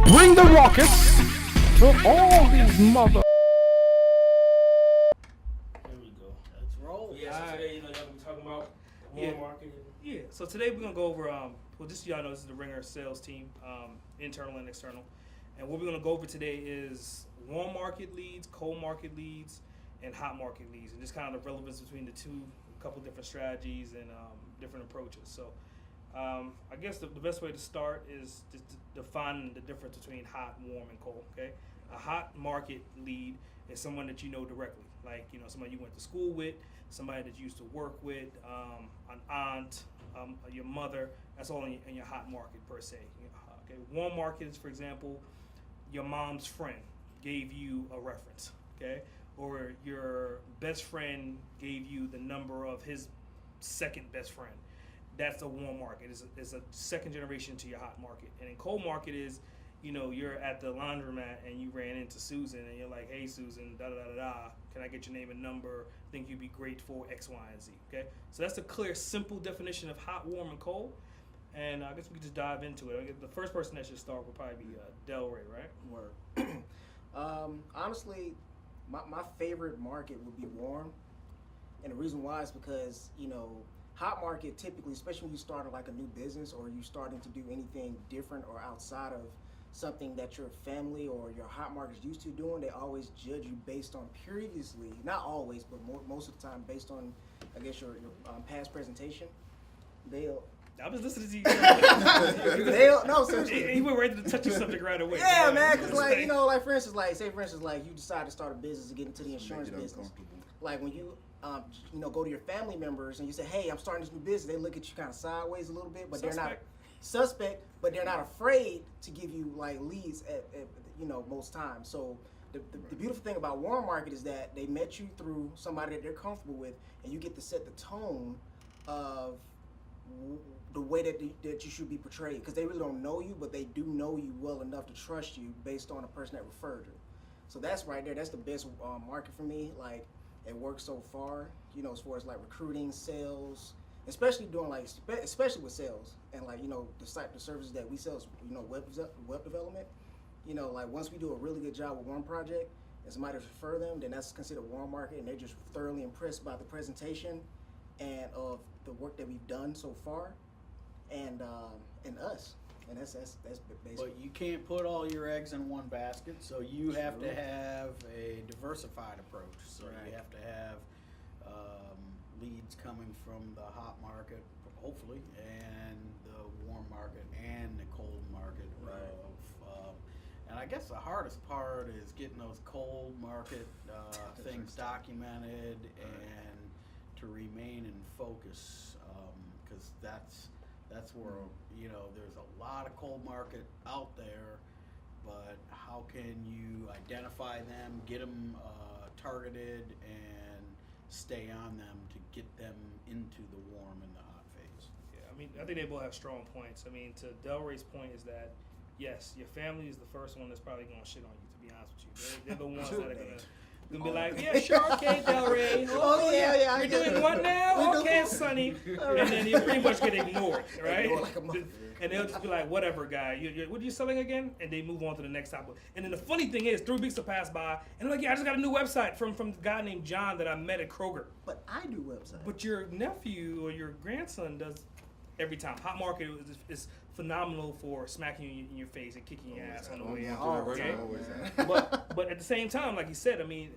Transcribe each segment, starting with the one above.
Bring the Ruckus to all these mother. There we go. Let's roll. Yeah, so today, y'all gonna be talking about warm market. Yeah, so today we're gonna go over, well, just so y'all know, this is the Ringer sales team, internal and external. And what we're gonna go over today is warm market leads, cold market leads, and hot market leads, and just kind of the relevance between the two, a couple different strategies and different approaches. So I guess the best way to start is to define the difference between hot, warm, and cold, okay? A hot market lead is someone that you know directly, like, you know, somebody you went to school with, somebody that you used to work with, an aunt, your mother. That's all in your hot market per se. Okay, warm market is, for example, your mom's friend gave you a reference, okay, or your best friend gave you the number of his second best friend. That's a warm market. It's a second generation to your hot market. And in cold market is, you know, you're at the laundromat and you ran into Susan and you're like, hey Susan, da da da da, can I get your name and number? Think you'd be great for X, Y, and Z. Okay, so that's a clear, simple definition of hot, warm, and cold. And I guess we could just dive into it. I guess the first person that should start would probably be Delray, right? Word. Honestly, my favorite market would be warm, and the reason why is because, you know, hot market typically, especially when you start like a new business or you starting to do anything different or outside of something that your family or your hot market is used to doing, they always judge you based on previously, not always, but most of the time based on, I guess, your past presentation. I was listening to you. No, seriously. He went right to the touchy subject right away. Yeah, man, because like, you know, like for instance, like you decide to start a business and get into the insurance business. Like when you you know, go to your family members and you say, hey, I'm starting this new business, they look at you kind of sideways a little bit, but they're not suspect, but they're not afraid to give you like leads at you know, most times. So the beautiful thing about warm market is that they met you through somebody that they're comfortable with, and you get to set the tone of the way that you should be portrayed, because they really don't know you, but they do know you well enough to trust you based on a person that referred you. So that's right there. That's the best market for me. Like, it works so far, you know, as far as like recruiting, sales, especially doing like, especially with sales and like, you know, the services that we sell, you know, web development. You know, like once we do a really good job with one project and somebody refer them, then that's considered warm market, and they're just thoroughly impressed by the presentation and of the work that we've done so far, and us. And that's basically. But you can't put all your eggs in one basket, so you have to have a diversified approach. So you have to have leads coming from the hot market, hopefully, and the warm market and the cold market. And I guess the hardest part is getting those cold market things documented and to remain in focus, because that's where, you know, there's a lot of cold market out there, but how can you identify them, get them targeted, and stay on them to get them into the warm and the hot phase? Yeah, I mean, I think they both have strong points. I mean, to Delray's point is that, yes, your family is the first one that's probably going to shit on you, to be honest with you. They're the ones that are going to be like, yeah, sure, okay, Delray. Oh, yeah. You're doing what now? Okay, Sonny. And then you pretty much get ignored, right? And they'll just be like, whatever, guy. What are you selling again? And they move on to the next topic. And then the funny thing is, 3 weeks will pass by, and they're like, yeah, I just got a new website from a guy named John that I met at Kroger. But I do websites. But your nephew or your grandson does every time. Hot market is phenomenal for smacking you in your face and kicking your ass on the way out. Okay? But at the same time, like you said, I mean,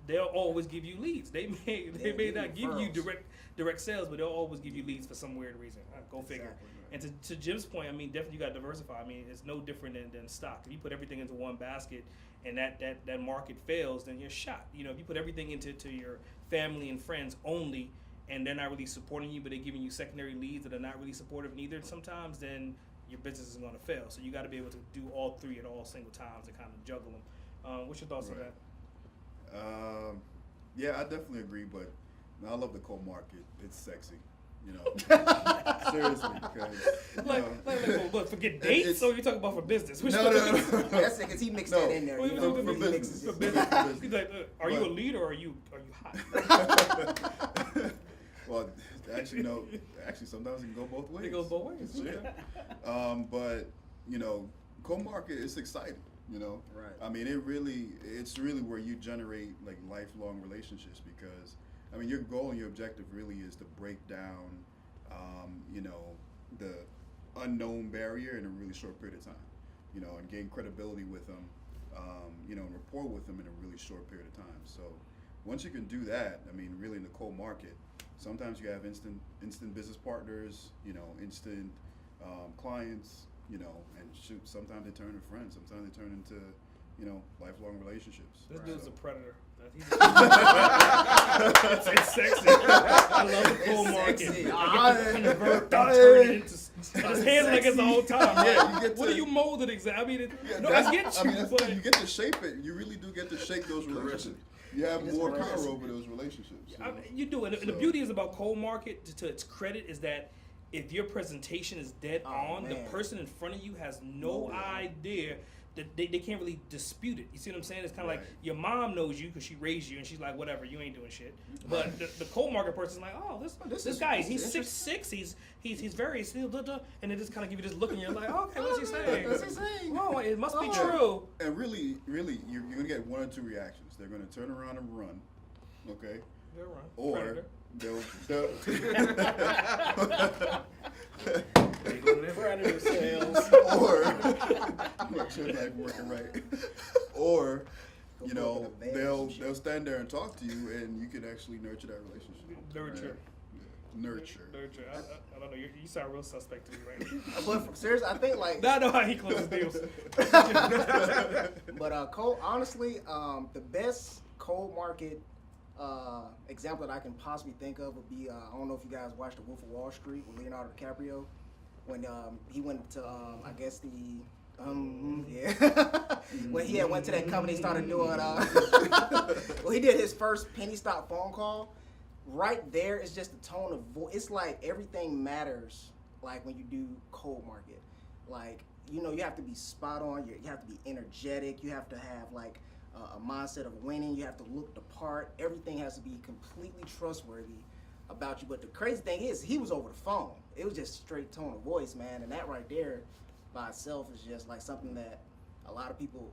they'll always give you leads. They may not give you direct sales, but they'll always give you leads for some weird reason. Go figure. Exactly. And to Jim's point, I mean, definitely you got to diversify. I mean, it's no different than stock. If you put everything into one basket and that market fails, then you're shot. You know, if you put everything into your family and friends only, and they're not really supporting you, but they're giving you secondary leads that are not really supportive neither sometimes, then your business is going to fail. So you got to be able to do all three at all single times and kind of juggle them. What's your thoughts on that? Yeah, I definitely agree, but I love the cold market. It's sexy, you know. Seriously, because But forget dates, or you talking about for business? No. That's it, because he mixed that in there. You know, for business. For business. He's like, are you a lead or are you hot? Well, actually, no. Actually, sometimes it can go both ways. It goes both ways. Yeah. But you know, co-market is exciting, you know. Right. I mean, it's really where you generate like lifelong relationships because, I mean, your goal and your objective really is to break down, you know, the unknown barrier in a really short period of time, you know, and gain credibility with them, you know, and rapport with them in a really short period of time. So once you can do that, I mean, really in the cold market, sometimes you have instant business partners, you know, instant clients, you know, and shoot, sometimes they turn to friends, sometimes they turn into, you know, lifelong relationships. This Right. dude's a So- predator. It's sexy. I love the cold market. sexy. Convert, turn it into. And his hands like it's the whole time. Yeah, you get What to- do you mold it exactly? I mean, Yeah, no, that's- I get you, mean, that's but the thing. You get to shape it. You really do get to shape those relationships. You have Just more caress power it. over those relationships. I mean, you do. And the So- beauty is about cold market, to its credit, is that if your presentation is dead Oh, on, the man. person in front of you has no idea. That they can't really dispute it. You see what I'm saying? It's kind of like Right. your mom knows you because she raised you, and she's like, whatever, you ain't doing shit. But the cold market person's like, oh, this is- guy, this he's is 6'6", he's very, and they just kind of give you this look, and you're like, okay, what's he saying? What's he saying? Oh, it must be Oh. true. And really, you're going to get one or two reactions. They're going to turn around and run, okay? You're right. Or Predator. they'll Predator sales. or make sure that's working right. Or you know, they'll stand there and talk to you, and you can actually nurture that relationship. Nurture. Right? Yeah. Nurture. Nurture. I don't know. You sound real suspect to me right now. But seriously, I think like. I know how he closes deals. But cold, honestly, the best cold market example that I can possibly think of would be I don't know if you guys watched The Wolf of Wall Street with Leonardo DiCaprio when he went to I guess the yeah when he had went to that company, started doing well, he did his first penny stock phone call. Right there is just the tone of voice. It's like everything matters. Like when you do cold market, like you know you have to be spot on. You have to be energetic. You have to have like a mindset of winning. You have to look the part. Everything has to be completely trustworthy about you. But the crazy thing is, he was over the phone. It was just straight tone of voice, man. And that right there, by itself, is just like something that a lot of people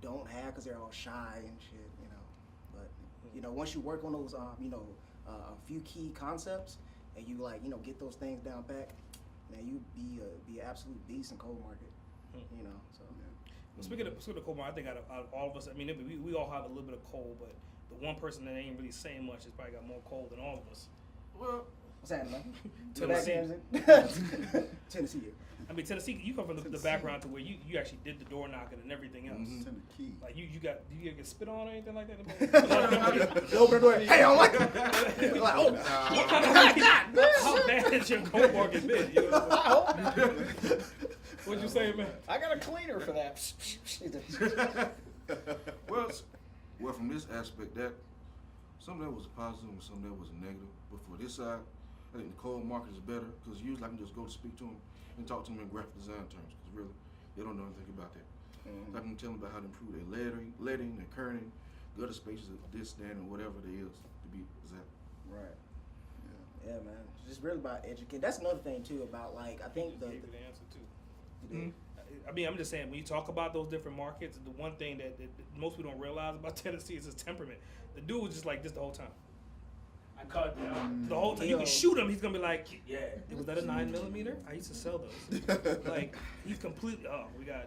don't have because they're all shy and shit, you know. But you know, once you work on those, you know, a few key concepts, and you like, you know, get those things down pat, man, you be an absolute beast in cold market, you know. So. Well, speaking of cold, I think out of all of us, I mean, we all have a little bit of cold, but the one person that ain't really saying much has probably got more cold than all of us. Well, What's happening, man? Tennessee. Tennessee. I mean, Tennessee, you come from the background to where you actually did the door knocking and everything else. Tennessee. Like you get spit on or anything like that? You open the door. Hey, I don't like it. Like, oh, What kind of how bad has your cold market been? You know? What'd you say, man? I got a cleaner for that. Well, from this aspect, that some of that was positive and some of that was negative. But for this side, I think the cold market is better because usually I can just go to speak to them and talk to them in graphic design terms because really they don't know anything about that. I can tell them about how to improve their letting, their kerning, gutter spaces, this, that, and whatever it is to be exact. right. Yeah, man. It's just really about educating. That's another thing too about like I think You the gave you the answer too. I mean, I'm just saying when you talk about those different markets, the one thing that most people don't realize about Tennessee is his temperament. The dude was just like this the whole time. I caught that. The whole time you Yo. can shoot him, he's gonna be like, Yeah. was that a 9mm? I used to sell those. Like he's completely. Oh, we got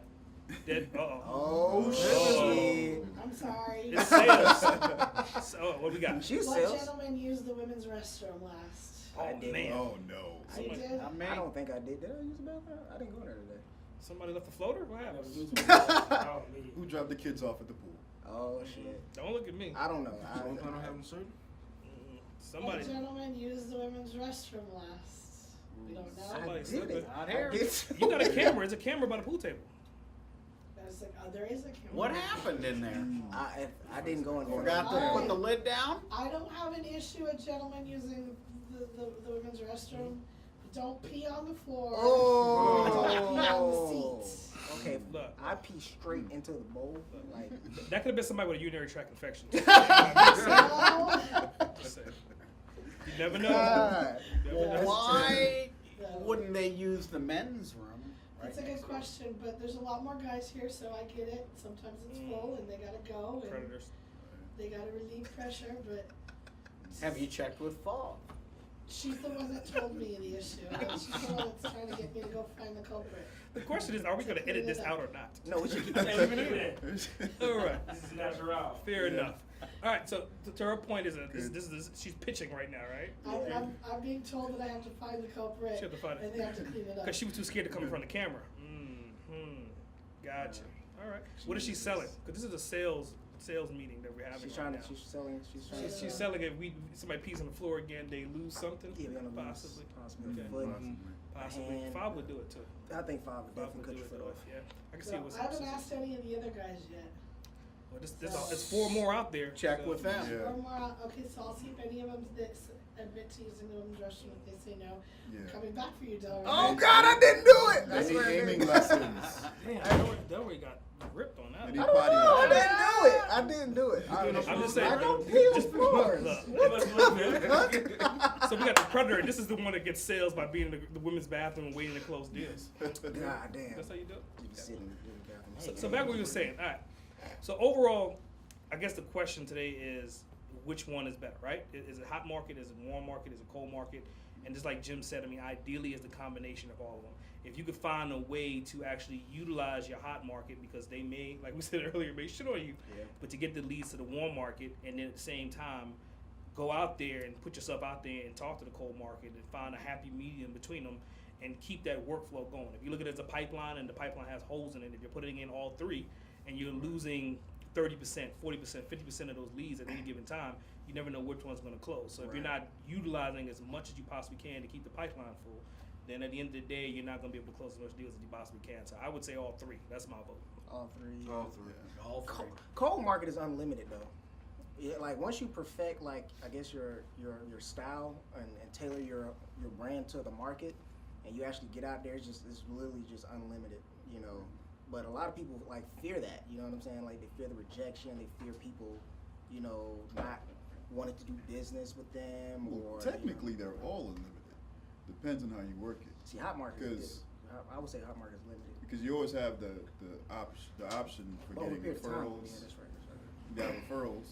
dead. oh shit. I'm sorry. It's sales. So what we got? She What sells. gentleman used the women's restroom last? I Oh did. man, Oh no. I did. I don't think I did. Did I use the bathroom? I didn't go in there today. somebody left the floater. What happened? Oh, me. Who dropped the kids off at the pool? Oh shit. Don't look at me. I don't know. So I'm planning on having surgery. Somebody. What gentleman used the women's restroom last? We don't know. Somebody I slipped did it. it. Not here. You got a camera. It's a camera by the pool table. There's there is a camera. What happened in there? I didn't go in there. Forgot to put the lid down? I don't have an issue with gentlemen using the women's restroom. But don't pee on the floor. Don't pee on the seats. Okay, Look. I pee straight into the bowl. Like, That could have been somebody with a urinary tract infection. So, Just saying. You never know. God. You never know. Why wouldn't they use the men's room? That's a good question, but there's a lot more guys here, so I get it. Sometimes it's full and they gotta go and Predators. they gotta relieve pressure, but Have you checked with fall? she's the one that told me the issue. And she's the one that's trying to get me to go find the culprit. The question is, are we going to edit this out or not? No, we should keep Hey, it. leave it in. All right. This is natural. Fair Yeah. enough. All right. So to her point is that she's pitching right now, right? I'm being told that I have to find the culprit She have to find it. and they have to clean it up. Because she was too scared to come in front of the camera. Gotcha. All right. What is she selling? Because this is a sales meeting that we're having She's right trying now. to. She's selling. She's trying to. She's selling it. Somebody pees on the floor again, they lose something. Yeah, we're gonna possibly. possibly Okay. a foot. Possibly. hand. Five would do it too. I think five would Five definitely would cut do your it foot though. off. Yeah. I can So see it was. I haven't asked any of the other guys yet. Well, it's 4 more out there. Check so- with them. Yeah. Or more, okay, so I'll see if any of them admit to using the women's restroom. If they say no, Yeah. coming back for you, Delray. Oh God, I didn't do it. I They swear I need aiming didn't. lessons. Damn, Delray got ripped on that. They need I don't potty know. I lessons. didn't do it. I didn't do it. I'm just saying. I don't pee on Just floors. look. It must look good. So we got the Predator. This is the one that gets sales by being in the women's bathroom and waiting to close deals. God damn. That's how you do it. You be sitting in the bathroom. So back what we were saying. All right. So overall, I guess the question today is which one is better, right? Is it hot market? Is it warm market? Is it cold market? And just like Jim said, I mean, ideally is the combination of all of them. If you could find a way to actually utilize your hot market, because they may, like we said earlier, may shit on you, Yeah. but to get the leads to the warm market, and then at the same time, go out there and put yourself out there and talk to the cold market and find a happy medium between them and keep that workflow going. If you look at it as a pipeline and the pipeline has holes in it, if you're putting in all three and you're losing 30%, 40%, 50% of those leads at any given time, you never know which one's going to close. So if you're Right. not utilizing as much as you possibly can to keep the pipeline full, then at the end of the day, you're not going to be able to close as much deals as you possibly can. So I would say all three. That's my vote. All three. All three. All three. Cold market is unlimited though. Yeah, like once you perfect, like I guess your style and tailor your brand to the market, and you actually get out there, it's literally just unlimited, you know. But a lot of people like fear that, you know what I'm saying? Like they fear the rejection, they fear people, you know, not wanting to do business with them, Well, or technically, they're all unlimited. Depends on how you work it. see, hot market is 'Cause- I would say hot market is limited. Because you always have the option for But over a getting period of time, referrals. yeah, that's right. You got referrals.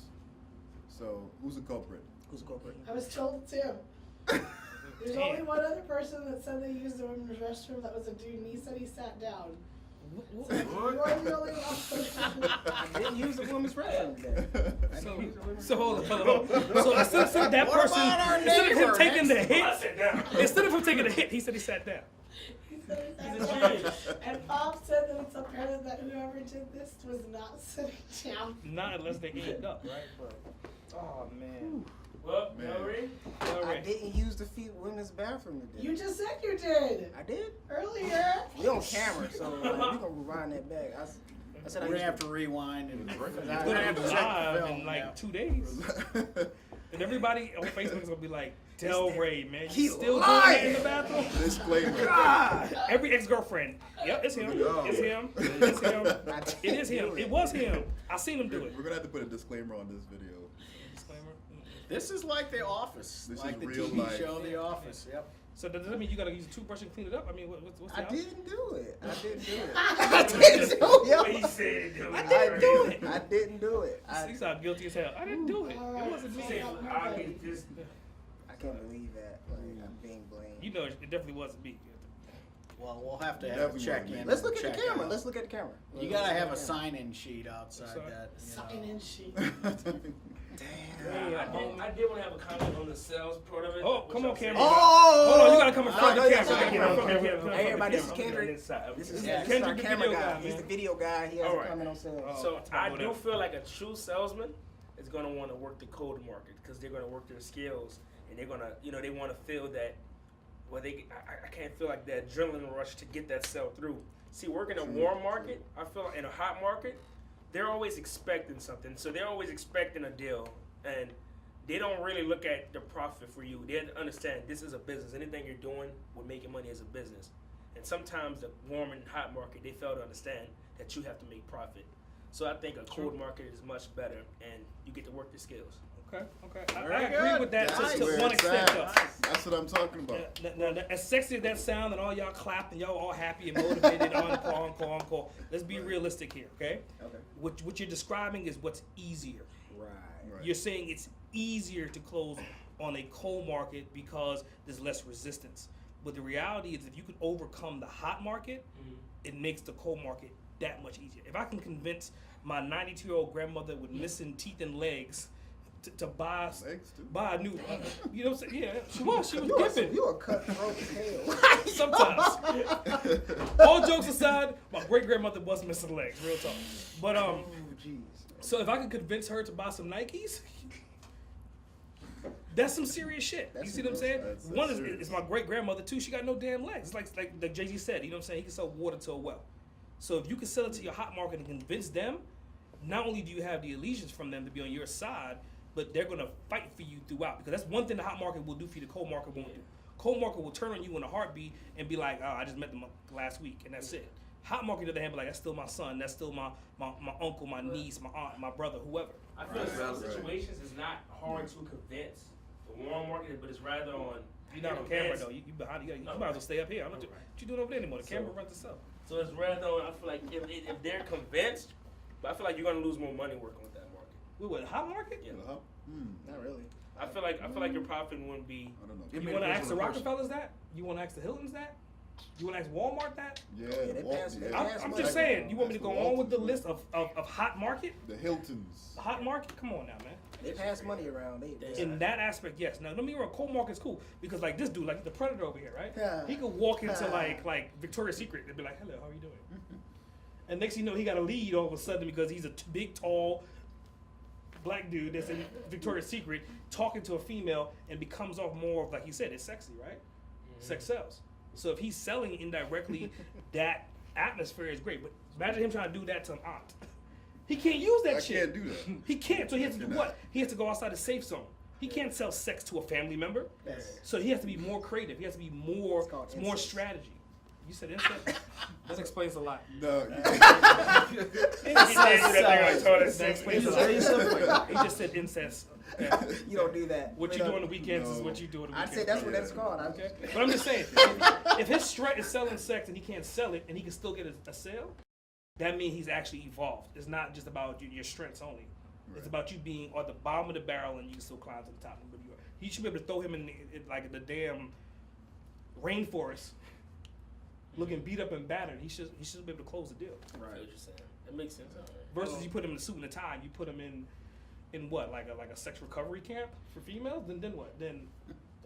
So who's the culprit? Who's the culprit? I was told it's him. There's only one other person that said they used the women's restroom. That was a dude, and he said he sat down. So you're the only one. I didn't use the women's restroom today. I didn't use the women's So hold on. So instead of that What person, about our instead of him neighbor taking the next hit, Sit down. instead of him taking the hit, he said he sat down. He said he He's sat a down. genius. And Bob said that it's apparent that whoever did this was not sitting down. Not unless they aimed up, right? But, oh man. Well, Man. Delray, I didn't use the women's bathroom today. You just said you did I did? earlier. We on camera, so like, we gonna rewind that back. I said I We're gonna used have to rewind and It's we're gonna gonna have be to check the live film. in like yeah. 2 days, and everybody on Facebook is gonna be like, "Del Rey, man, He you still doing lying. it in the bathroom?" Disclaimer. God! Every ex-girlfriend, yep, it's him. It's him. It's him. It is him. It was him. I seen him do it. We're gonna have to put a disclaimer on this video. Disclaimer. This is like The Office. This like is the real TV life. show The Office. Yep. So does that mean you gotta use a toothbrush and clean it up? I mean, what's the I outcome? didn't do it. I didn't do it. I didn't do what he it. said, I didn't do it. I didn't do it. He's not guilty as hell. I didn't do it. It wasn't He me. said, I mean, just I can't believe that. Like, I'm being blamed. You know, it definitely wasn't me. Well, we'll have to have a Definitely check wasn't in. me. Let's look at check the camera. out. Let's look at the camera. You gotta have a sign-in sheet outside Sorry? that. Sign-in sheet. Hey, I did want to have a comment on the sales part of it. Oh, which come on, I'm saying. Cameron. Oh! Hold on, you gotta come in front of the no, camera. yeah, You gotta come in front of the Hey, camera. everybody, this is I'm on Kendrick. inside. This Yeah. is our Kendrick, the camera video guy. guy, He's man. the video guy. He has All a right. comment on sales. Oh. So I whatever. do feel like a true salesman is going to want to work the cold market because they're going to work their skills and they're going to, you know, they want to feel that. Well, I can't feel like the adrenaline rush to get that sell through. See, working a warm market, I feel like in a hot market, they're always expecting something. So they're always expecting a deal, and they don't really look at the profit for you. They understand this is a business. Anything you're doing with making money is a business. And sometimes the warm and hot market, they fail to understand that you have to make profit. So I think a cold market is much better, and you get to work the skills. Okay. Very I agree good. with that That's to where one it's extent. at. Though. That's what I'm talking about. Now, as sexy as that sound and all y'all clap and y'all all happy and motivated, encore. Let's be realistic here, okay? Okay. What you're describing is what's easier. Right. Right. You're saying it's easier to close on a cold market because there's less resistance. But the reality is, if you could overcome the hot market, it makes the cold market that much easier. If I can convince my 92-year-old grandmother with missing teeth and legs to buy Legs, too? a new, you know what I'm saying? Yeah, she was giving. You a cutthroat as hell. Sometimes. All jokes aside, my great grandmother was missing legs, real talk. But Oh, jeez. so if I could convince her to buy some Nikes, that's some serious shit. You That's see what I'm saying? that's One serious. is my great grandmother too. She got no damn legs. It's like Jay-Z said. You know what I'm saying? He can sell water to a well. So if you can sell it to your hot market and convince them, not only do you have the allegiance from them to be on your side, but they're gonna fight for you throughout. Because that's one thing the hot market will do for you. The cold market won't do. Cold market will turn on you in a heartbeat and be like, "Oh, I just met them last week," and that's it. Hot market, on the other hand, be like, "That's still my son. That's still my uncle, my niece, my aunt, my brother, whoever." I feel like some Right. situations is not hard to convince the warm market, but it's rather on. You're not on camera though. You behind. You might as well stay up here. What you doing over there anymore? The camera runs itself. So it's rather on. I feel like if they're convinced, but I feel like you're gonna lose more money working with that market. We what? Hot market? Yeah. Uh-huh. Not really. I feel like your profit wouldn't be. I don't know. It You may want to depend ask on the the person. Rockefellers that? You want to ask the Hiltons that? You want to ask Walmart that? Yeah, they Walt- pass- they yeah. pass I'm money. just saying. You want me to That's go the on with the Waltons, list of hot market? The Hiltons. Hot market? Come on now, man. They pass money around. They In that aspect, yes. Now, don't be wrong. Cold market's cool because like this dude, like the Predator over here, right? Yeah. He could walk into like Victoria's Secret and be like, "Hello, how are you doing?" And next thing you know, he got a lead all of a sudden because he's a big, tall black dude that's in Victoria's Secret talking to a female and becomes off more of, like he said, it's sexy, right? Sex sells. So if he's selling indirectly, that atmosphere is great. But imagine him trying to do that to an aunt. He can't use that I shit. can't do that. He can't. So he has to do cannot. what? He has to go outside the safe zone. He can't sell sex to a family member. Yes. So he has to be more creative. He has to be more It's called more incest. strategy. You said incest? That explains a lot. No. He did that thing on toilet That seat. explains a It's very lot. simple. He just said incest. Okay. You don't do that. What you do on the weekends is what you do on the I'd weekends. say that's what Yeah. that's called. Okay. But I'm just saying, if his strength is selling sex and he can't sell it and he can still get a sale, that means he's actually evolved. It's not just about your strengths only. It's Right. about you being at the bottom of the barrel and you can still climb to the top. But he should be able to throw him in like the damn rainforest, looking beat up and battered. He should be able to close the deal. I feel what you're saying. That makes sense. Versus you put him in a suit and a tie, you put him in what like a sex recovery camp for females. Then what? Then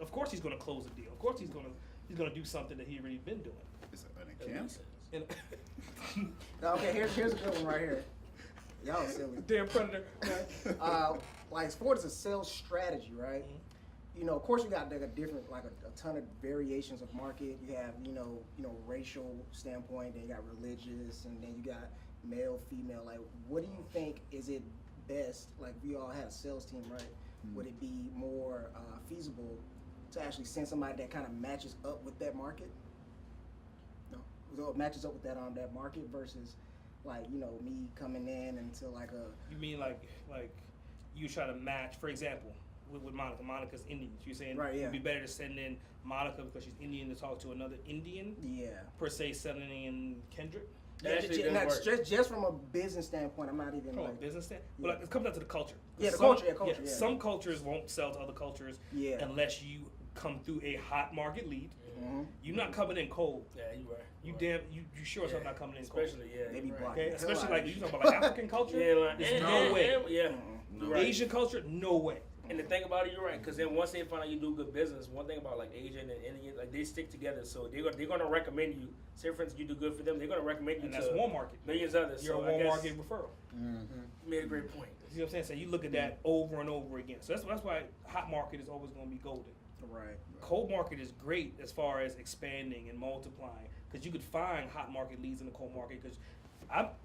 of course he's gonna close the deal. Of course he's gonna do something that he already been doing. It's an That camp. makes sense. And Now, okay, here's a good one right here. Y'all silly. damn Predator. Like sports is a sales strategy, right? You know, of course, you got like a different, like a ton of variations of market. You have, you know, racial standpoint, then you got religious, and then you got male, female. Like, what do you think is it best? Like, if you all had a sales team, right? Would it be more feasible to actually send somebody that kind of matches up with that market? No, so it matches up with that market versus, like, you know, me coming in into like a You mean like you try to match, for example, with Monica. Monica's Indian. You're saying Right, yeah. it'd be better to send in Monica because she's Indian to talk to another Indian yeah. per se, sending in Kendrick. That actually does Not work. just from a business standpoint, I'm not even From a like business stand, Yeah. but like, it comes down to the culture. Yeah, the Some- culture, yeah. Some cultures won't sell to other cultures Yeah. unless you come through a hot market lead. Mhm. You're not coming in cold. Yeah, you right. You right. you sure as hell not coming in cold. Especially yeah. They be you right. blocking Okay, the hell especially out like of you you. talking about like African culture. Yeah, like, There's no way. yeah. Mhm. You're right. Asian culture, no way. And the thing about it, you're right, because then once they find out you do good business, one thing about like Asian and Indian, like they stick together, so they're gonna recommend you. Say for instance, you do good for them, they're gonna recommend you And to that's warm market. millions of others. You're so a I warm guess market referral. you made a great point. You know what I'm saying? So you look at that over and over again. So that's why hot market is always going to be golden. Right. Cold market is great as far as expanding and multiplying because you could find hot market leads in the cold market because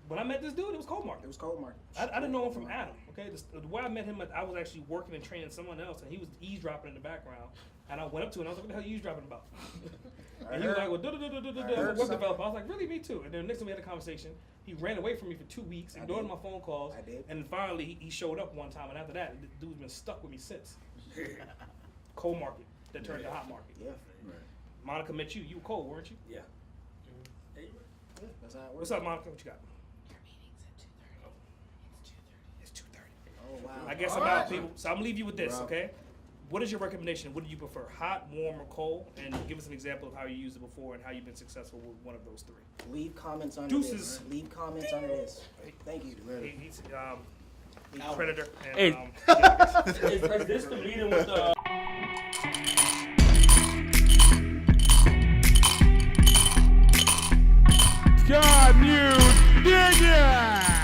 When I met this dude, it was cold market. It was cold market. I didn't know him from Adam. Okay, the way I met him, I was actually working and training someone else, and he was eavesdropping in the background. And I went up to him, and I was like, "What the hell are you eavesdropping about?" And he was like, "Well, I'm a web developer." I was like, "Really, me too." And then next time we had a conversation, he ran away from me for 2 weeks, ignored my phone calls. I did. And then finally, he showed up one time, and after that, the dude's been stuck with me since. Cold market that turned to hot market. Yeah. Right. Monica met you. You were cold, weren't you? Yeah. Yeah, that's how it works. What's up, Monica? What you got? Your meeting's at 2:30. It's 2:30. It's 2:30. Oh, wow. I guess All I'm out, right. people. So I'm gonna leave you with this, Wow. okay? What is your recommendation? What do you prefer, hot, warm, or cold? And give us an example of how you used it before and how you've been successful with one of those three. Leave comments under Deuces. this. Leave comments under this. Thank you. He's Predator. And, Hey. Is this the meeting with the? Can you dig it?